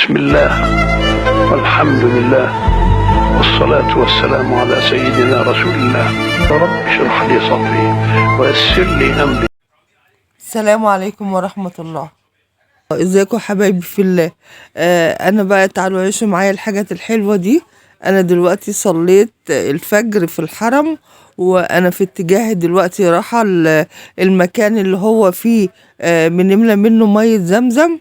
بسم الله والحمد لله والصلاة والسلام على سيدنا رسول الله. رب اشرح لي صدري ويسر لي أمري. السلام عليكم ورحمة الله. ازيكم حبايبي في الله. انا بقى تعالوا عيشوا معايا الحاجات الحلوة دي. انا دلوقتي صليت الفجر في الحرم، وانا في اتجاه دلوقتي رايحة المكان اللي هو فيه بنملى منه مية زمزم،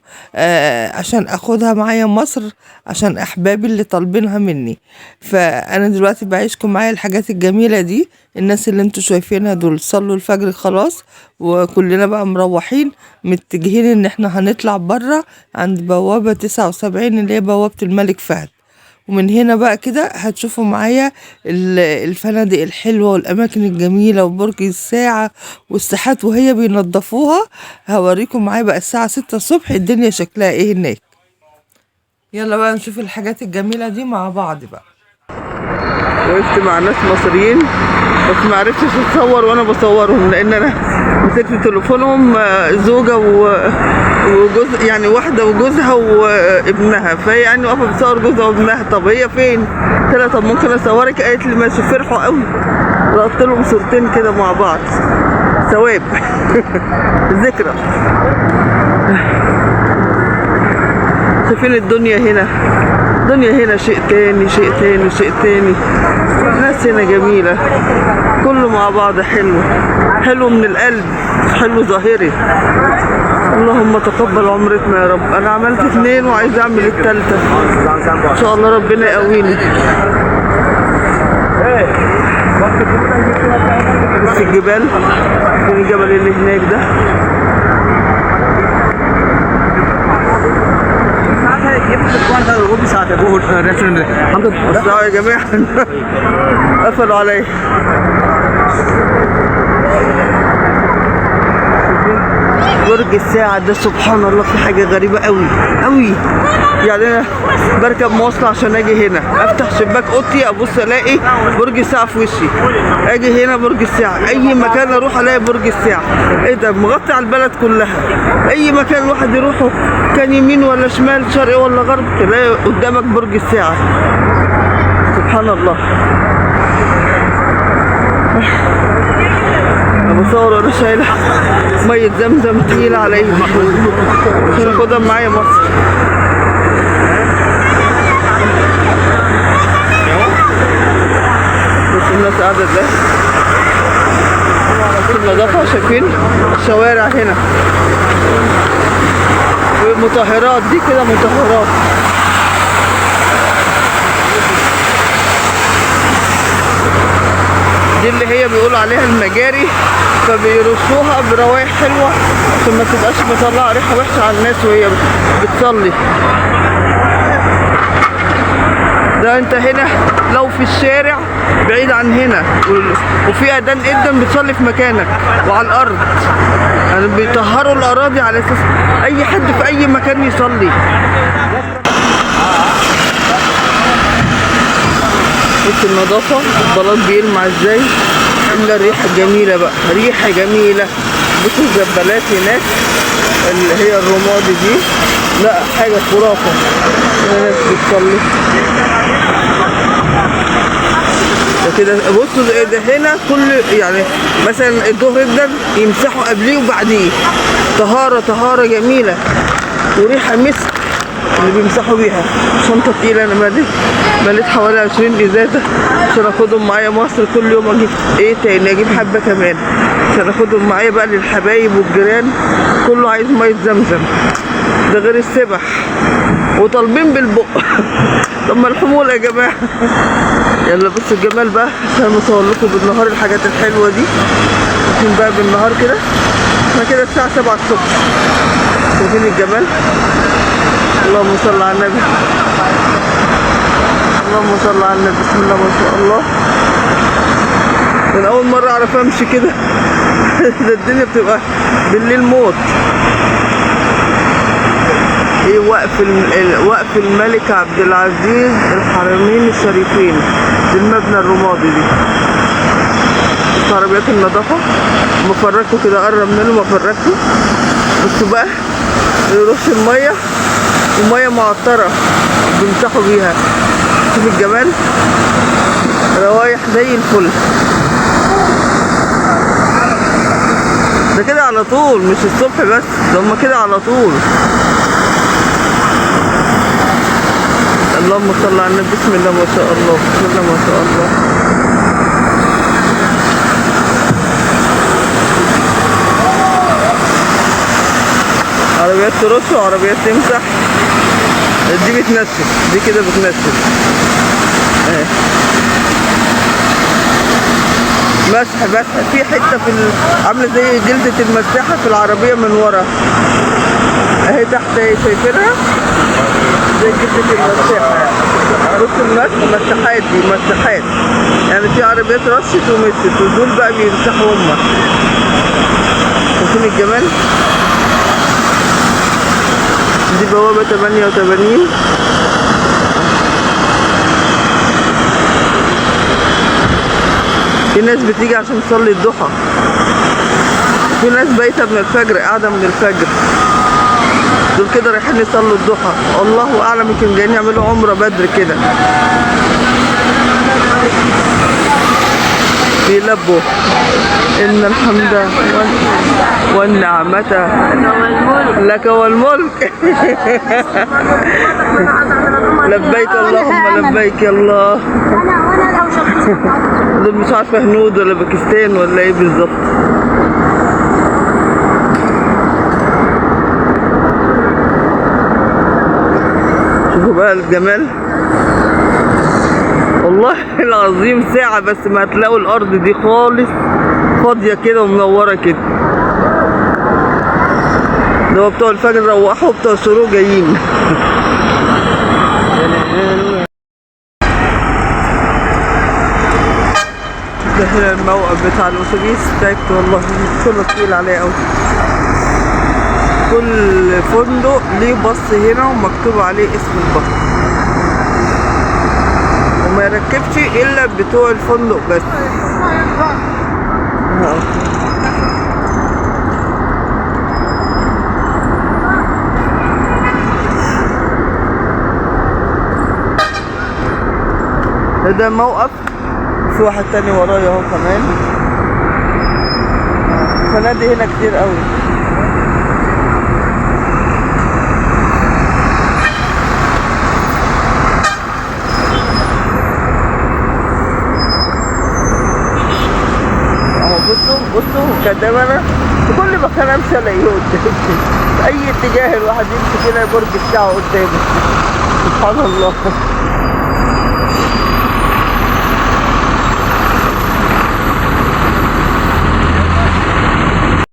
عشان اخدها معايا مصر عشان احبابي اللي طالبينها مني. فانا دلوقتي بعيشكم معايا الحاجات الجميلة دي. الناس اللي انتوا شايفينها دول صلوا الفجر خلاص، وكلنا بقى مروحين متجهين ان احنا هنطلع برا عند بوابة 79 اللي هي بوابة الملك فهد. ومن هنا بقى كده هتشوفوا معايا الفنادق الحلوة والأماكن الجميلة وبرج الساعة والساحات وهي بينظفوها. هوريكم معايا بقى الساعة 6 الصبح الدنيا شكلها ايه هناك. يلا بقى نشوف الحاجات الجميلة دي مع بعض بقى. وقفت مع ناس مصريين بس ما عرفتش اتصور وانا بصورهم، لان انا مسكت تليفونهم زوجة وجوز، يعني واحدة وجوزها وابنها، فهي يعني واقفة بتصور جوزها وابنها. طب هي فين؟ قلت لها طب ممكن اصورك؟ قالت لي ماشي. فرحوا قوي، لقطت لهم صورتين كده مع بعض ثواب ذكرى. شايفين الدنيا هنا، الدنيا هنا شيء تاني شيء تاني شيء تاني. الناس هنا جميلة، كله مع بعض حلو، حلو من القلب، حلو ظاهري. اللهم تقبل عمرتنا يا رب. انا عملت 2 وعايزة اعمل الثالثة ان شاء الله، ربنا يقويني. بص الجبال، فين الجبل اللي هناك ده؟ يا جماعة قفلوا عليا. برج الساعة ده سبحان الله في حاجة غريبة قوي قوي. يعني انا بركب مواصلة عشان اجي هنا، افتح شباك اوضتي ابص الاقي برج الساعة في وشي، اجي هنا برج الساعة، اي مكان اروح الاقي برج الساعة. ايه ده؟ مغطي على البلد كلها. اي مكان الواحد يروحه كان يمين ولا شمال شرق ولا غرب تلاقي قدامك برج الساعة. سبحان الله. انا بصور وانا شايله ميه زمزم تقيله على ايدي عشان اخدها معايا مصر. بس الناس قاعده ازاي في النظافه. شايفين الشوارع هنا ومطهرات، دي كده مطهرات. دي اللي هي بيقولوا عليها المجاري، فبيرشوها بروايح حلوة عشان ما تبقاش مطلعة ريحة وحشة على الناس وهي بتصلي. ده انت هنا لو في الشارع بعيد عن هنا وفي اذان بتصلي في مكانك وعلى الارض، يعني بيطهروا الاراضي على اساس اي حد في اي مكان يصلي. بص النظافة، البلاط بيلمع ازاي، الا الريحة الجميلة بقى، ريحة جميلة. بصوا الزبالات هناك اللي هي الرمادي دي، لا حاجة خرافة. هنا ناس بتصلي كده. بصوا ده هنا كل يعني مثلا الظهر ده يمسحوا قبليه وبعديه. طهارة جميلة وريحة مسك اللي بيمسحوا بيها. شنطة تقيلة، انا مليت حوالي 20 ازازة عشان اخدهم معايا مصر. كل يوم اجيب ايه تاني، اجيب حبة كمان عشان اخدهم معايا بقى للحبايب والجيران. كله عايز مية زمزم، ده غير السبح وطالبين بالبق. طب ما الحمولة يا جماعة. يلا بصوا الجمال بقى عشان اصور لكم بالنهار الحاجات الحلوة دي. عشان بقى بالنهار كده احنا كده الساعة 7 الصبح. شايفين الجمال؟ اللهم صل على النبي، اللهم صل على النبي. بسم الله ما شاء الله. من اول مرة اعرف امشي كده. ده الدنيا بتبقى بالليل موت. ايه وقف الملك عبد العزيز الحرمين الشريفين، دي المبنى الرمادي دي. بصوا عربيات النظافة مفركوا كده، قرب منه مفركوا. بصوا بقى يرش المية ومية معطرة بيمسحوا بيها. شوف الجمال، روايح زي الفل. ده كده على طول، مش الصبح بس، ده هما كده على طول. اللهم صل على النبي. بسم الله ما شاء الله، بسم الله ما شاء الله. عربيات ترش وعربيات تمسح. دي بتنشف، دي كده بتنشف اهي. مسح في حته عامله زي جلده المساحه في العربيه من ورا اهي تحت اهي، شايفينها زي جلده المساحه. بص المساحات دي مساحات، يعني في عربيات رشت ومشت، ودول بقى بيمسحوا هما. شايفين الجمال؟ دي بوابة 88. في ناس بتيجي عشان تصلي الضحى، في ناس بايتة من الفجر، قاعدة من الفجر. دول كده رايحين يصلوا الضحى، الله أعلم يمكن جايين يعملوا عمرة بدر كده. بيلبوا إن الحمد والنعمة لك والملك. لبيك اللهم لبيك يا الله. دول مش عارفة هنود ولا باكستان ولا ايه بالظبط. شوفوا بقى الجمال، والله العظيم ساعة بس ما هتلاقوا الأرض دي خالص فاضية كده ومنورة كده. ده بتوع الفجر روحوا وبتوع الشروق جايين. ده هنا الموقف بتاع الأتوبيس. تعبت والله، كله طويل عليه أوي. كل فندق ليه بص هنا ومكتوب عليه اسم البص، وما يركبش الا بتوع الفندق بس. ده موقف، في واحد تاني ورايا اهو كمان. فنادي هنا كتير قوي. بصوا كدامنا في كل مكان امشي الاقيه قدامي. في اي اتجاه الواحد يمشي كده برج الساعة قدامي. سبحان الله.